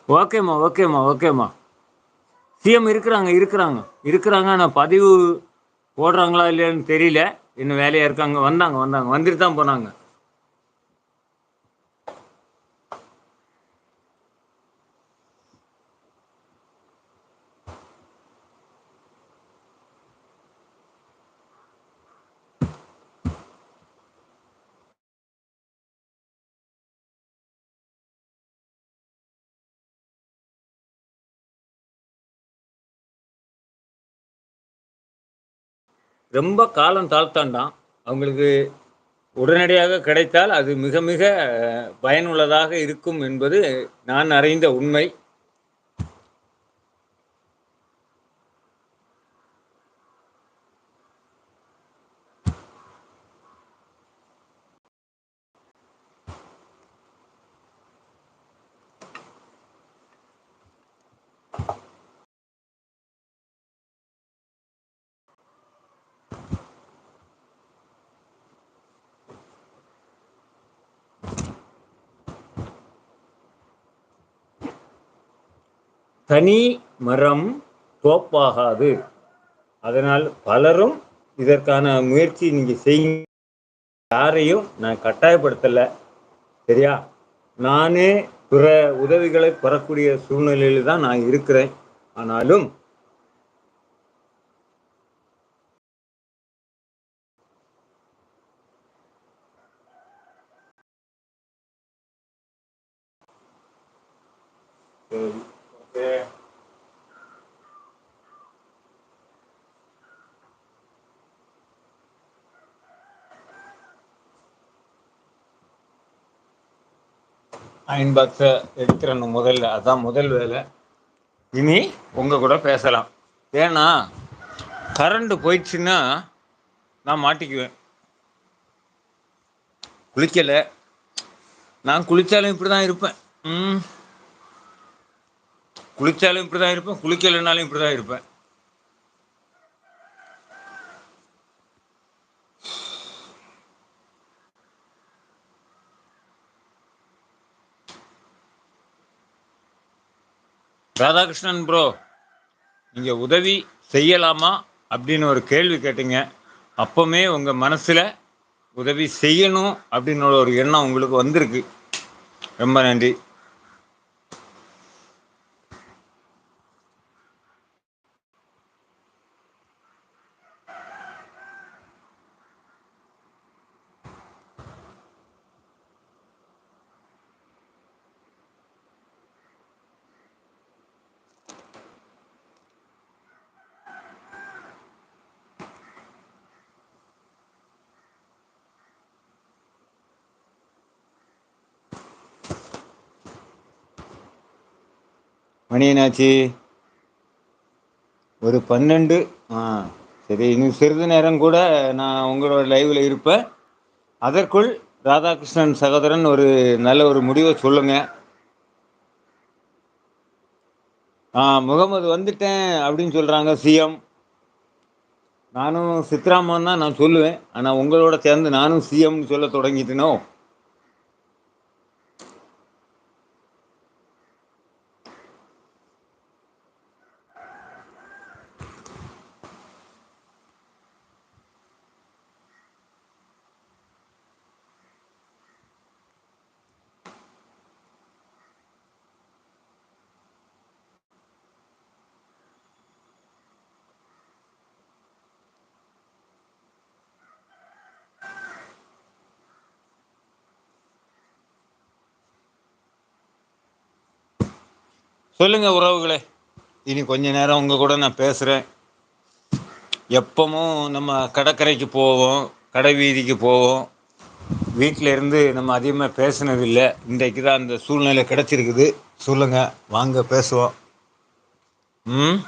ஓகேம்மா, ஓகேம்மா, ஓகேம்மா. சிஎம் இருக்கிறாங்க. ஆனா பதிவு போடுறாங்களா இல்லையான்னு தெரியல. இன்னும் வேலையா இருக்காங்க. வந்தாங்க. வந்துட்டு தான் போனாங்க. ரொம்ப காலம் தாழ்த்தாண்டாம். அவங்களுக்கு உடனடியாக கிடைத்தால் அது மிக மிக பயனுள்ளதாக இருக்கும் என்பது நான் அறிந்த உண்மை. தனி மரம் தோப்பாகாது. அதனால் பலரும் இதற்கான முயற்சி நீங்க செய்யுங்க. யாரையும் நான் கட்டாயப்படுத்தல. சரியா? நானே பிற உதவிகளை பெறக்கூடிய சூழ்நிலையில தான் நான் இருக்கிறேன். ஆனாலும் சரி. ஓகே. அயன் பாக்ஸ எடுத்துறணும் முதல்ல. அதான் முதல் வேலை. இனி உங்க கூட பேசலாம். ஏன்னா கரண்ட் போயிடுச்சுன்னா நான் மாட்டிக்குவேன். குளிக்கல. நான் குளிச்சாலும் இப்படிதான் இருப்பேன். ம். குளிச்சாலும் இப்படிதான் இருப்பேன். குளிக்கலைனாலும் இப்படிதான் இருப்பேன். ராதாகிருஷ்ணன் ப்ரோ, நீங்க உதவி செய்யலாமா அப்படின்னு ஒரு கேள்வி கேட்டீங்க. அப்பவுமே உங்க மனசுல உதவி செய்யணும் அப்படின்னு ஒரு எண்ணம் உங்களுக்கு வந்திருக்கு. ரொம்ப நன்றி. மணி என்னாச்சு? ஒரு 12. ஆ, சரி. இன்னும் சிறிது நேரம் கூட நான் உங்களோட லைவ்ல இருப்பேன். அதற்குள் ராதாகிருஷ்ணன் சகோதரன் ஒரு நல்ல ஒரு முடிவை சொல்லுங்க. முகமது வந்துட்டேன் அப்படின்னு சொல்றாங்க சிஎம். நானும் சித்ராமன் தான் நான் சொல்லுவேன். ஆனா உங்களோட சேர்ந்து நானும் சிஎம்னு சொல்ல தொடங்கிட்டேனோ. சொல்லுங்க உறவுகளே. இனி கொஞ்ச நேரம் உங்க கூட நான் பேசுறேன். எப்பவும் நம்ம கடற்கரைக்கு போவோம், கடை வீதிக்கு போவோம். வீட்டில இருந்து நம்ம அதிகமாக பேசுனது இல்லை. இன்றைக்கு தான் அந்த சூழ்நிலை கிடைச்சிருக்குது. சொல்லுங்க, வாங்க பேசுவோம். ம்.